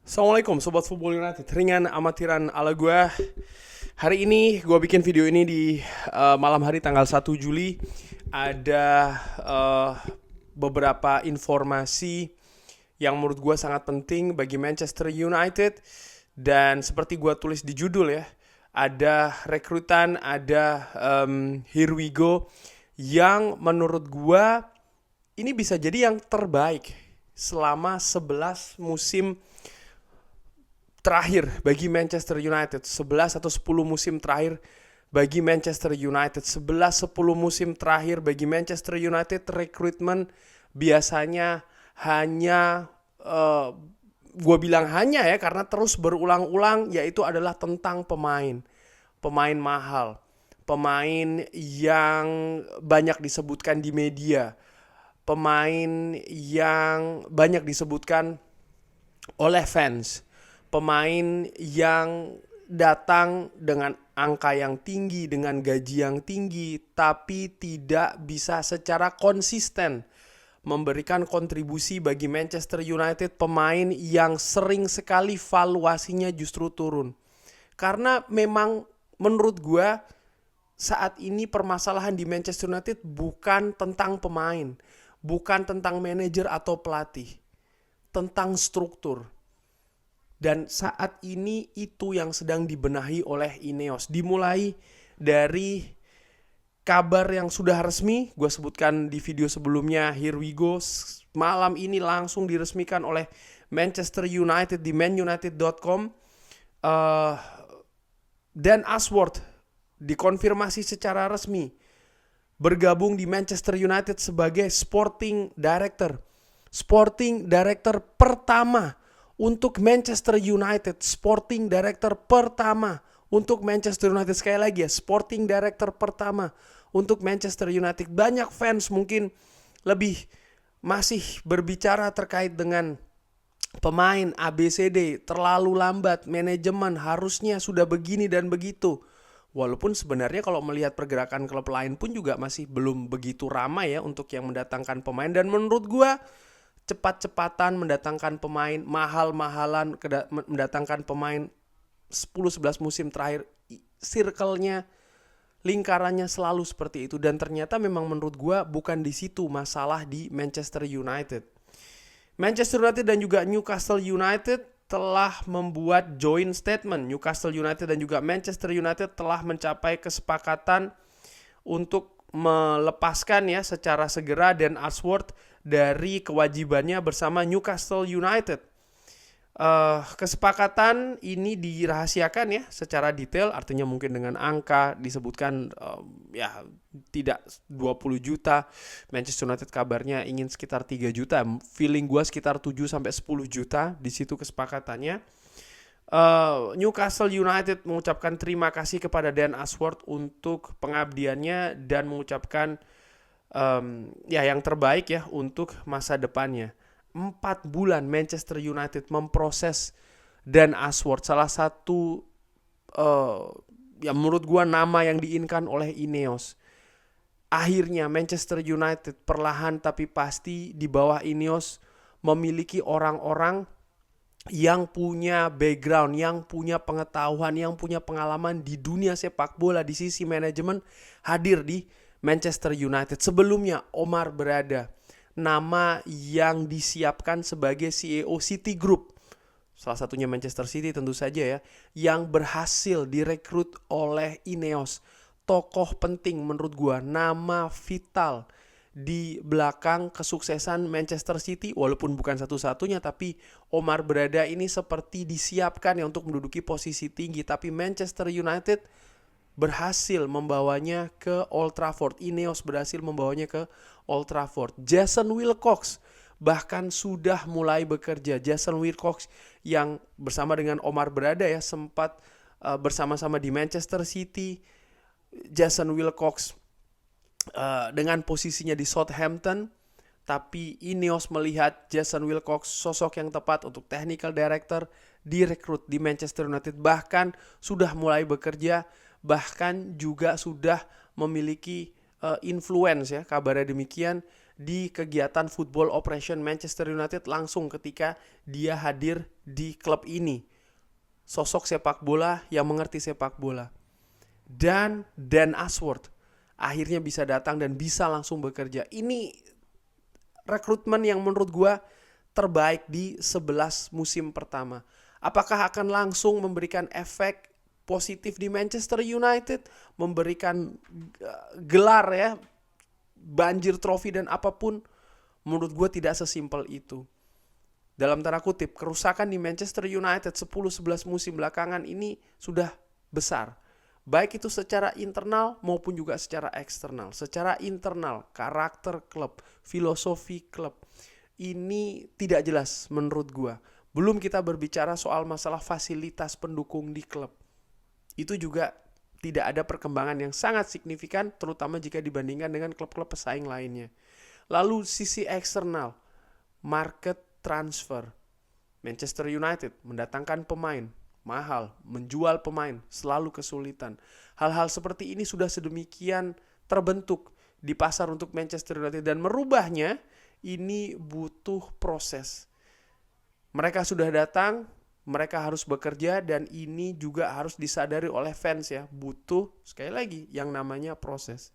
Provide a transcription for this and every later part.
Assalamualaikum Sobat Football United, ringan amatiran ala gue. Hari ini gue bikin video ini di malam hari tanggal 1 Juli. Ada beberapa informasi yang menurut gue sangat penting bagi Manchester United. Dan seperti gue tulis di judul ya, ada rekrutan, ada here we go, yang menurut gue ini bisa jadi yang terbaik selama 11 musim terakhir bagi Manchester United. 11 atau 10 musim terakhir bagi Manchester United. 11-10 musim terakhir bagi Manchester United, rekrutmen biasanya hanya gue bilang hanya ya karena terus berulang-ulang, yaitu adalah tentang pemain. Pemain mahal, pemain yang banyak disebutkan di media, pemain yang banyak disebutkan oleh fans, pemain yang datang dengan angka yang tinggi, dengan gaji yang tinggi, tapi tidak bisa secara konsisten memberikan kontribusi bagi Manchester United, pemain yang sering sekali valuasinya justru turun. Karena memang menurut gue saat ini permasalahan di Manchester United bukan tentang pemain, bukan tentang manajer atau pelatih, tentang struktur. Dan saat ini itu yang sedang dibenahi oleh Ineos. Dimulai dari kabar yang sudah resmi, gue sebutkan di video sebelumnya, here we go. Malam ini langsung diresmikan oleh Manchester United di manunited.com. Dan Ashworth dikonfirmasi secara resmi bergabung di Manchester United sebagai Sporting Director. Sporting Director pertama untuk Manchester United, Sporting Director pertama untuk Manchester United. Sekali lagi ya, Sporting Director pertama untuk Manchester United. Banyak fans mungkin lebih masih berbicara terkait dengan pemain ABCD, terlalu lambat, manajemen harusnya sudah begini dan begitu. Walaupun sebenarnya kalau melihat pergerakan klub lain pun juga masih belum begitu ramai ya untuk yang mendatangkan pemain. Dan menurut gua cepat-cepatan mendatangkan pemain, mahal-mahalan mendatangkan pemain 10-11 musim terakhir, circle-nya, lingkarannya selalu seperti itu. Dan ternyata memang menurut gue bukan di situ masalah di Manchester United. Manchester United dan juga Newcastle United telah membuat joint statement. Newcastle United dan juga Manchester United telah mencapai kesepakatan untuk melepaskan ya secara segera Dan Ashworth dari kewajibannya bersama Newcastle United. Kesepakatan ini dirahasiakan ya secara detail, artinya mungkin dengan angka disebutkan ya tidak 20 juta. Manchester United kabarnya ingin sekitar 3 juta. Feeling gue sekitar 7-10 juta di situ kesepakatannya. Newcastle United mengucapkan terima kasih kepada Dan Ashworth untuk pengabdiannya dan mengucapkan ya yang terbaik ya untuk masa depannya. 4 bulan Manchester United memproses Dan Ashworth, salah satu yang menurut gua nama yang diinginkan oleh Ineos. Akhirnya Manchester United perlahan tapi pasti di bawah Ineos memiliki orang-orang yang punya background, yang punya pengetahuan, yang punya pengalaman di dunia sepak bola di sisi manajemen hadir di Manchester United. Sebelumnya Omar Berada, nama yang disiapkan sebagai CEO City Group, salah satunya Manchester City tentu saja ya, yang berhasil direkrut oleh Ineos. Tokoh penting menurut gua, nama vital di belakang kesuksesan Manchester City, walaupun bukan satu-satunya, tapi Omar Berada ini seperti disiapkan ya untuk menduduki posisi tinggi. Tapi Manchester United berhasil membawanya ke Old Trafford. Ineos berhasil membawanya ke Old Trafford. Jason Wilcox bahkan sudah mulai bekerja. Jason Wilcox yang bersama dengan Omar Berada ya sempat bersama-sama di Manchester City. Jason Wilcox dengan posisinya di Southampton, tapi Ineos melihat Jason Wilcox sosok yang tepat untuk technical director, direkrut di Manchester United, bahkan sudah mulai bekerja, bahkan juga sudah memiliki influence ya, kabarnya demikian, di kegiatan football operation Manchester United langsung ketika dia hadir di klub ini. Sosok sepak bola yang mengerti sepak bola. Dan Dan Ashworth akhirnya bisa datang dan bisa langsung bekerja. Ini rekrutmen yang menurut gue terbaik di 11 musim pertama. Apakah akan langsung memberikan efek positif di Manchester United, memberikan gelar ya, banjir trofi dan apapun? Menurut gue tidak sesimpel itu. Dalam tanda kutip, kerusakan di Manchester United 10-11 musim belakangan ini sudah besar. Baik itu secara internal maupun juga secara eksternal. Secara internal, karakter klub, filosofi klub, ini tidak jelas menurut gue. Belum kita berbicara soal masalah fasilitas pendukung di klub. Itu juga tidak ada perkembangan yang sangat signifikan, terutama jika dibandingkan dengan klub-klub pesaing lainnya. Lalu sisi eksternal, market transfer. Manchester United mendatangkan pemain mahal, menjual pemain selalu kesulitan. Hal-hal seperti ini sudah sedemikian terbentuk di pasar untuk Manchester United, dan merubahnya ini butuh proses. Mereka sudah datang, mereka harus bekerja, dan ini juga harus disadari oleh fans ya, butuh sekali lagi yang namanya proses.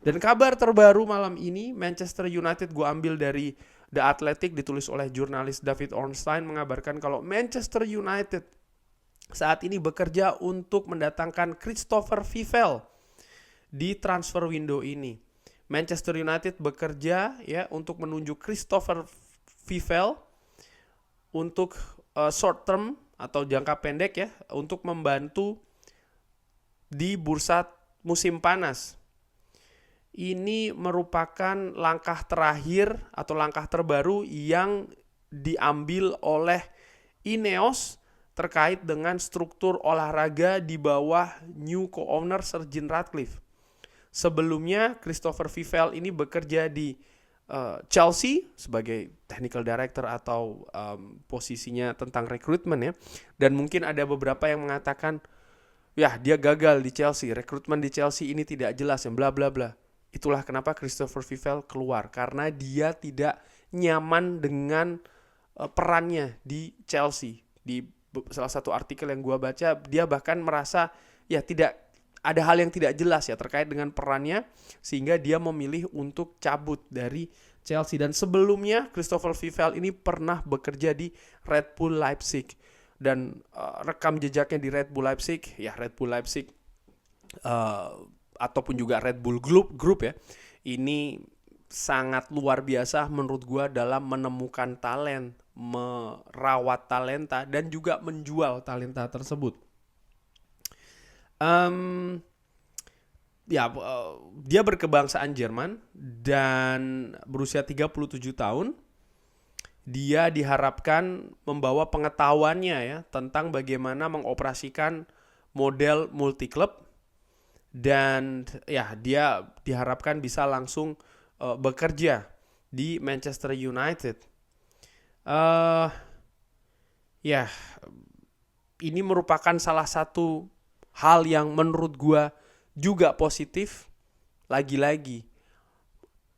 Dan kabar terbaru malam ini, Manchester United, gue ambil dari The Athletic, ditulis oleh jurnalis David Ornstein, mengabarkan kalau Manchester United saat ini bekerja untuk mendatangkan Christopher Vivell di transfer window ini. Manchester United bekerja ya untuk menunjuk Christopher Vivell untuk short term atau jangka pendek ya, untuk membantu di bursa musim panas. Ini merupakan langkah terakhir atau langkah terbaru yang diambil oleh Ineos terkait dengan struktur olahraga di bawah new co-owner Sir Jim Ratcliffe. Sebelumnya Christopher Vivell ini bekerja di Chelsea sebagai technical director atau posisinya tentang rekrutmen ya. Dan mungkin ada beberapa yang mengatakan, ya dia gagal di Chelsea, rekrutmen di Chelsea ini tidak jelas yang bla bla bla. Itulah kenapa Christopher Vivell keluar, karena dia tidak nyaman dengan perannya di Chelsea. Di salah satu artikel yang gue baca, dia bahkan merasa ya tidak ada hal yang tidak jelas ya terkait dengan perannya, sehingga dia memilih untuk cabut dari Chelsea. Dan sebelumnya Christopher Vivell ini pernah bekerja di Red Bull Leipzig, dan rekam jejaknya di Red Bull Leipzig ya, Red Bull Leipzig ataupun juga Red Bull Group ya, ini sangat luar biasa menurut gue dalam menemukan talent, merawat talenta, dan juga menjual talenta tersebut. Dia berkebangsaan Jerman dan berusia 37 tahun. Dia diharapkan membawa pengetahuannya ya tentang bagaimana mengoperasikan model multi klub, dan ya dia diharapkan bisa langsung bekerja di Manchester United. Ini merupakan salah satu hal yang menurut gua juga positif. Lagi-lagi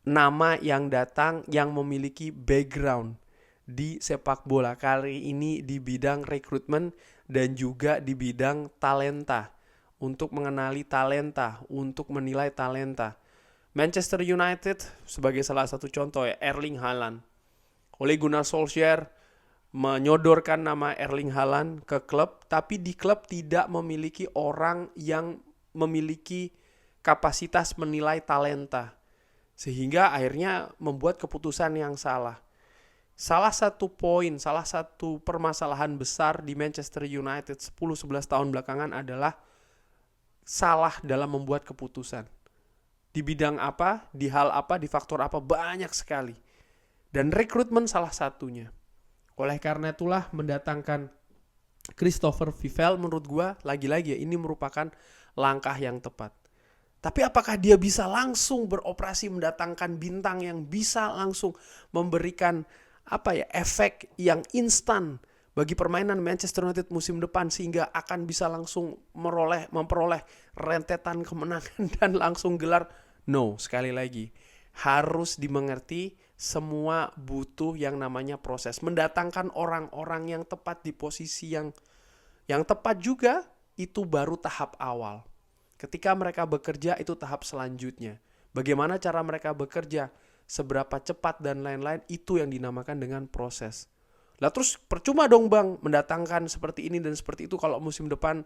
nama yang datang yang memiliki background di sepak bola, kali ini di bidang rekrutmen dan juga di bidang talenta, untuk mengenali talenta, untuk menilai talenta. Manchester United sebagai salah satu contoh ya, Erling Haaland. Ole Gunnar Solskjaer menyodorkan nama Erling Haaland ke klub, tapi di klub tidak memiliki orang yang memiliki kapasitas menilai talenta, sehingga akhirnya membuat keputusan yang salah. Salah satu permasalahan besar di Manchester United 10-11 tahun belakangan adalah salah dalam membuat keputusan. Di bidang apa, di hal apa, di faktor apa, banyak sekali. Dan rekrutmen salah satunya. Oleh karena itulah mendatangkan Christopher Vivell menurut gue lagi-lagi ya, ini merupakan langkah yang tepat. Tapi apakah dia bisa langsung beroperasi mendatangkan bintang yang bisa langsung memberikan efek yang instan bagi permainan Manchester United musim depan, sehingga akan bisa langsung memperoleh rentetan kemenangan dan langsung gelar? No, sekali lagi. harus dimengerti, semua butuh yang namanya proses. Mendatangkan orang-orang yang tepat di posisi yang tepat juga, itu baru tahap awal. Ketika mereka bekerja, itu tahap selanjutnya. Bagaimana cara mereka bekerja, seberapa cepat dan lain-lain, itu yang dinamakan dengan proses. Lah terus percuma dong bang mendatangkan seperti ini dan seperti itu kalau musim depan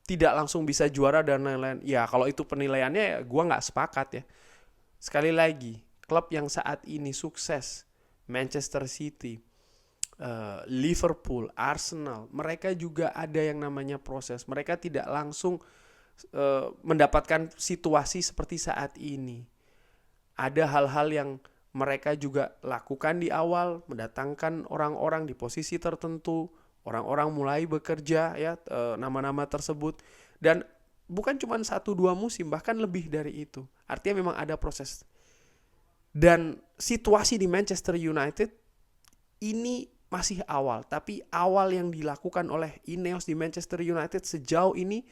tidak langsung bisa juara dan lain-lain. Ya kalau itu penilaiannya ya gue gak sepakat ya. Sekali lagi, klub yang saat ini sukses, Manchester City, Liverpool, Arsenal, mereka juga ada yang namanya proses. Mereka tidak langsung mendapatkan situasi seperti saat ini. Ada hal-hal yang mereka juga lakukan di awal, mendatangkan orang-orang di posisi tertentu, orang-orang mulai bekerja ya, nama-nama tersebut, dan bukan cuma 1-2 musim, bahkan lebih dari itu. Artinya memang ada proses. Dan situasi di Manchester United ini masih awal, tapi awal yang dilakukan oleh Ineos di Manchester United sejauh ini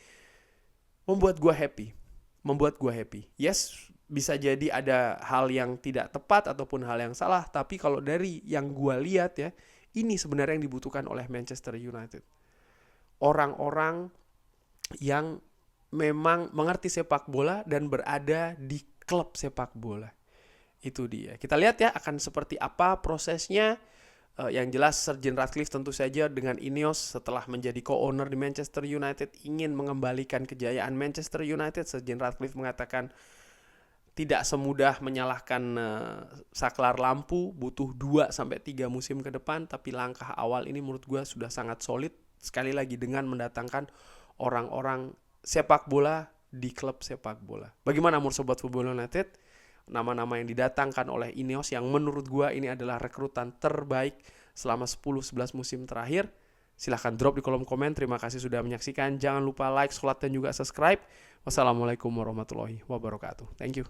membuat gue happy. Yes, bisa jadi ada hal yang tidak tepat ataupun hal yang salah, tapi kalau dari yang gue lihat ya, ini sebenarnya yang dibutuhkan oleh Manchester United. Orang-orang yang memang mengerti sepak bola dan berada di klub sepak bola. Itu dia. Kita lihat ya akan seperti apa prosesnya. Yang jelas Sir Jim Ratcliffe tentu saja dengan Ineos setelah menjadi co-owner di Manchester United ingin mengembalikan kejayaan Manchester United. Sir Jim Ratcliffe mengatakan tidak semudah menyalahkan saklar lampu, butuh 2-3 musim ke depan, tapi langkah awal ini menurut gue sudah sangat solid. Sekali lagi dengan mendatangkan orang-orang sepak bola di klub sepak bola. Bagaimana menurut Sobat Football United? Nama-nama yang didatangkan oleh Ineos yang menurut gue ini adalah rekrutan terbaik selama 10-11 musim terakhir. Silahkan drop di kolom komen. Terima kasih sudah menyaksikan. Jangan lupa like, share, dan juga subscribe. Wassalamualaikum warahmatullahi wabarakatuh. Thank you.